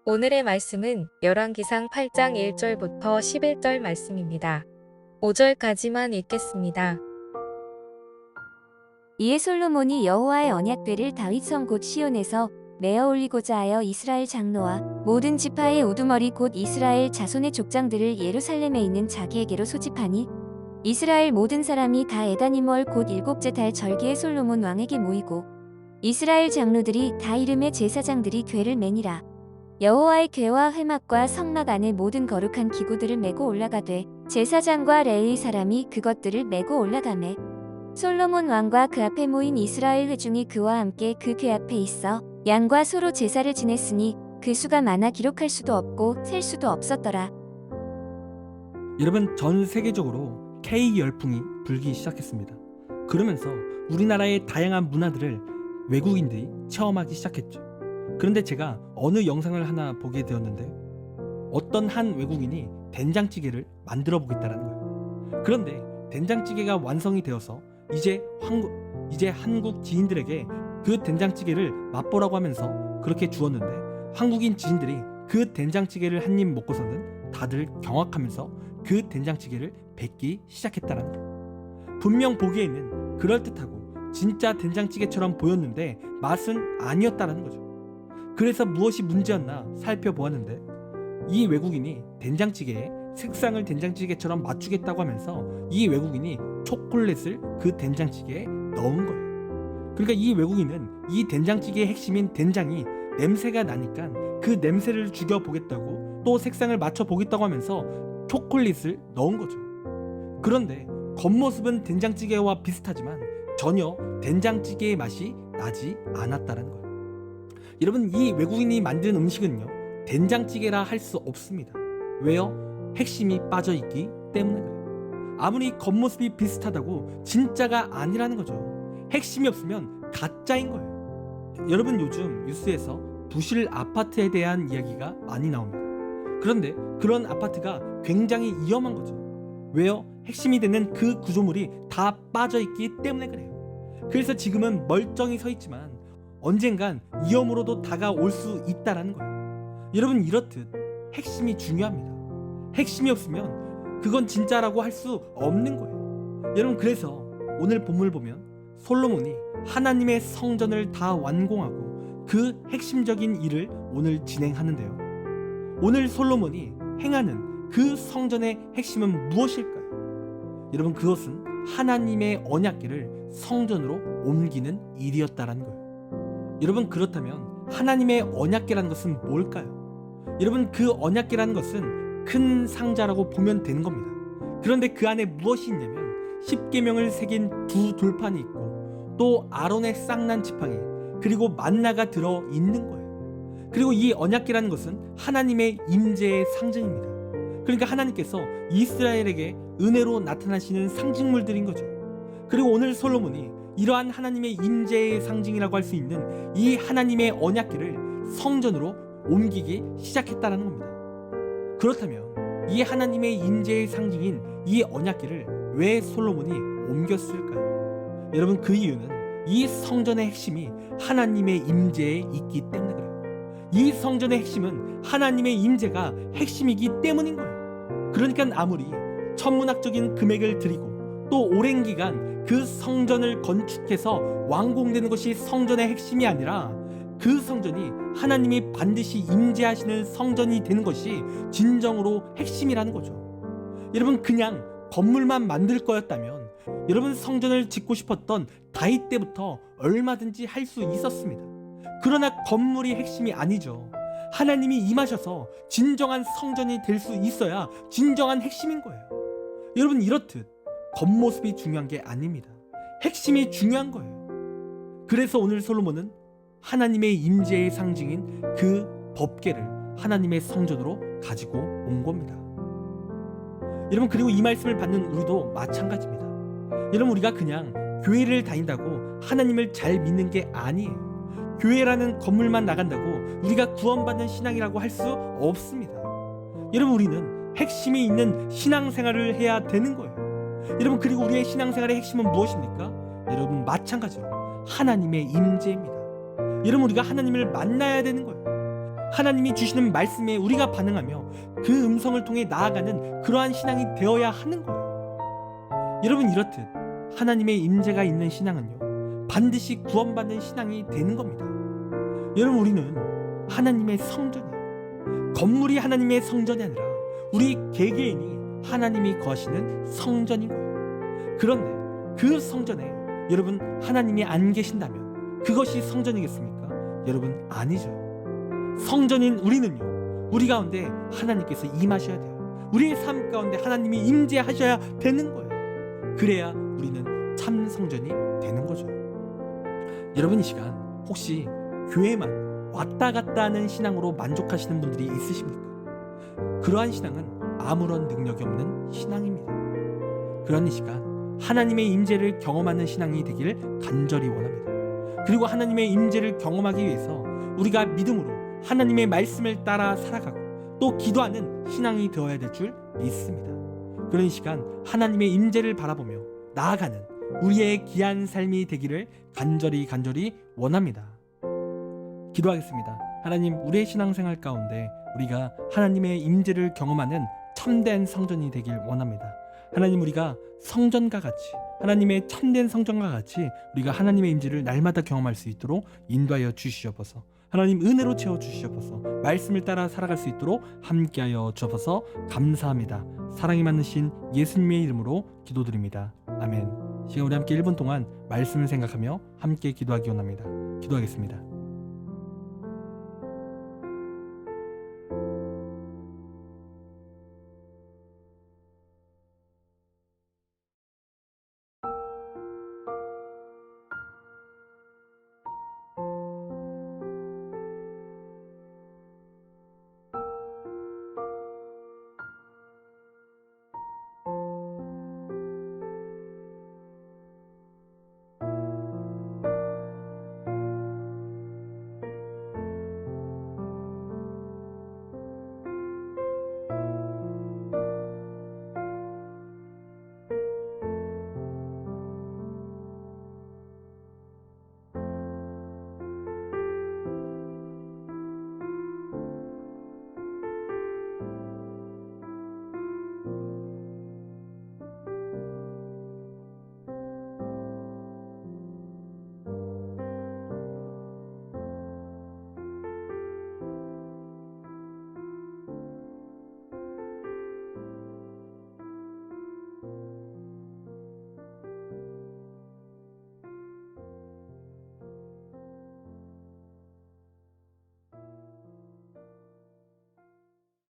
오늘의 말씀은 열왕기상 8장 1절부터 11절 말씀입니다. 5절까지만 읽겠습니다. 이에 솔로몬이 여호와의 언약궤를 다윗성 곧 시온에서 메어 올리고자 하여 이스라엘 장로와 모든 지파의 우두머리 곧 이스라엘 자손의 족장들을 예루살렘에 있는 자기에게로 소집하니 이스라엘 모든 사람이 다 에다니멀 곧 7째 달 절기에 솔로몬 왕에게 모이고 이스라엘 장로들이 다 이름의 제사장들이 궤를 매니라. 여호와의 궤와 회막과 성막 안에 모든 거룩한 기구들을 메고 올라가되 제사장과 레위 사람이 그것들을 메고 올라가매 솔로몬 왕과 그 앞에 모인 이스라엘 회중이 그와 함께 그 궤 앞에 있어 양과 소로 제사를 지냈으니 그 수가 많아 기록할 수도 없고 셀 수도 없었더라. 여러분, 전 세계적으로 K 열풍이 불기 시작했습니다. 그러면서 우리나라의 다양한 문화들을 외국인들이 체험하기 시작했죠. 그런데 제가 어느 영상을 하나 보게 되었는데 어떤 한 외국인이 된장찌개를 만들어 보겠다는 거예요. 그런데 된장찌개가 완성이 되어서 이제 한국 지인들에게 그 된장찌개를 맛보라고 하면서 그렇게 주었는데 한국인 지인들이 그 된장찌개를 한 입 먹고서는 다들 경악하면서 그 된장찌개를 뱉기 시작했다는 거예요. 분명 보기에는 그럴듯하고 진짜 된장찌개처럼 보였는데 맛은 아니었다는 거죠. 그래서 무엇이 문제였나 살펴보았는데 이 외국인이 된장찌개에 색상을 된장찌개처럼 맞추겠다고 하면서 이 외국인이 초콜릿을 그 된장찌개에 넣은 거예요. 그러니까 이 외국인은 이 된장찌개의 핵심인 된장이 냄새가 나니까 그 냄새를 죽여보겠다고 또 색상을 맞춰보겠다고 하면서 초콜릿을 넣은 거죠. 그런데 겉모습은 된장찌개와 비슷하지만 전혀 된장찌개의 맛이 나지 않았다는 거예요. 여러분, 이 외국인이 만든 음식은요 된장찌개라 할 수 없습니다. 왜요? 핵심이 빠져있기 때문에 그래요. 아무리 겉모습이 비슷하다고 진짜가 아니라는 거죠. 핵심이 없으면 가짜인 거예요. 여러분, 요즘 뉴스에서 부실 아파트에 대한 이야기가 많이 나옵니다. 그런데 그런 아파트가 굉장히 위험한 거죠. 왜요? 핵심이 되는 그 구조물이 다 빠져있기 때문에 그래요. 그래서 지금은 멀쩡히 서 있지만 언젠간 위험으로도 다가올 수 있다는 거예요. 여러분, 이렇듯 핵심이 중요합니다. 핵심이 없으면 그건 진짜라고 할 수 없는 거예요. 여러분, 그래서 오늘 본문을 보면 솔로몬이 하나님의 성전을 다 완공하고 그 핵심적인 일을 오늘 진행하는데요. 오늘 솔로몬이 행하는 그 성전의 핵심은 무엇일까요? 여러분, 그것은 하나님의 언약궤를 성전으로 옮기는 일이었다라는 거예요. 여러분, 그렇다면 하나님의 언약궤라는 것은 뭘까요? 여러분, 그 언약궤라는 것은 큰 상자라고 보면 되는 겁니다. 그런데 그 안에 무엇이 있냐면 십계명을 새긴 두 돌판이 있고 또 아론의 쌍난 지팡이 그리고 만나가 들어 있는 거예요. 그리고 이 언약궤라는 것은 하나님의 임재의 상징입니다. 그러니까 하나님께서 이스라엘에게 은혜로 나타나시는 상징물들인 거죠. 그리고 오늘 솔로몬이 이러한 하나님의 임재의 상징이라고 할 수 있는 이 하나님의 언약궤를 성전으로 옮기기 시작했다는 겁니다. 그렇다면 이 하나님의 임재의 상징인 이 언약궤를 왜 솔로몬이 옮겼을까요? 여러분, 그 이유는 이 성전의 핵심이 하나님의 임재에 있기 때문에 그래요. 이 성전의 핵심은 하나님의 임재가 핵심이기 때문인 거예요. 그러니까 아무리 천문학적인 금액을 들이고 또 오랜 기간 그 성전을 건축해서 완공되는 것이 성전의 핵심이 아니라 그 성전이 하나님이 반드시 임재하시는 성전이 되는 것이 진정으로 핵심이라는 거죠. 여러분, 그냥 건물만 만들 거였다면 여러분, 성전을 짓고 싶었던 다윗 때부터 얼마든지 할 수 있었습니다. 그러나 건물이 핵심이 아니죠. 하나님이 임하셔서 진정한 성전이 될 수 있어야 진정한 핵심인 거예요. 여러분, 이렇듯 겉모습이 중요한 게 아닙니다. 핵심이 중요한 거예요. 그래서 오늘 솔로몬은 하나님의 임재의 상징인 그 법궤를 하나님의 성전으로 가지고 온 겁니다. 여러분, 그리고 이 말씀을 받는 우리도 마찬가지입니다. 여러분, 우리가 그냥 교회를 다닌다고 하나님을 잘 믿는 게 아니에요. 교회라는 건물만 나간다고 우리가 구원받는 신앙이라고 할 수 없습니다. 여러분, 우리는 핵심이 있는 신앙생활을 해야 되는 거예요. 여러분, 그리고 우리의 신앙생활의 핵심은 무엇입니까? 여러분, 마찬가지로 하나님의 임재입니다. 여러분, 우리가 하나님을 만나야 되는 거예요. 하나님이 주시는 말씀에 우리가 반응하며 그 음성을 통해 나아가는 그러한 신앙이 되어야 하는 거예요. 여러분, 이렇듯 하나님의 임재가 있는 신앙은요, 반드시 구원받는 신앙이 되는 겁니다. 여러분, 우리는 하나님의 성전이에요. 건물이 하나님의 성전이 아니라 우리 개개인이 하나님이 거하시는 성전인 거예요. 그런데 그 성전에 여러분 하나님이 안 계신다면 그것이 성전이겠습니까? 여러분, 아니죠. 성전인 우리는요, 우리 가운데 하나님께서 임하셔야 돼요. 우리의 삶 가운데 하나님이 임재하셔야 되는 거예요. 그래야 우리는 참 성전이 되는 거죠. 여러분, 이 시간 혹시 교회만 왔다 갔다 하는 신앙으로 만족하시는 분들이 있으십니까? 그러한 신앙은 아무런 능력이 없는 신앙입니다. 그런 이 시간 하나님의 임재를 경험하는 신앙이 되길 간절히 원합니다. 그리고 하나님의 임재를 경험하기 위해서 우리가 믿음으로 하나님의 말씀을 따라 살아가고 또 기도하는 신앙이 되어야 될 줄 믿습니다. 그런 이 시간 하나님의 임재를 바라보며 나아가는 우리의 귀한 삶이 되기를 간절히 원합니다. 기도하겠습니다. 하나님, 우리의 신앙생활 가운데 우리가 하나님의 임재를 경험하는 참된 성전이 되길 원합니다. 하나님, 우리가 성전과 같이, 하나님의 참된 성전과 같이 우리가 하나님의 임재를 날마다 경험할 수 있도록 인도하여 주시옵소서. 하나님, 은혜로 채워 주시옵소서. 말씀을 따라 살아갈 수 있도록 함께하여 주옵소서. 감사합니다. 사랑이 많으신 예수님의 이름으로 기도드립니다. 아멘. 시간 우리 함께 1분 동안 말씀을 생각하며 함께 기도하기 원합니다. 기도하겠습니다.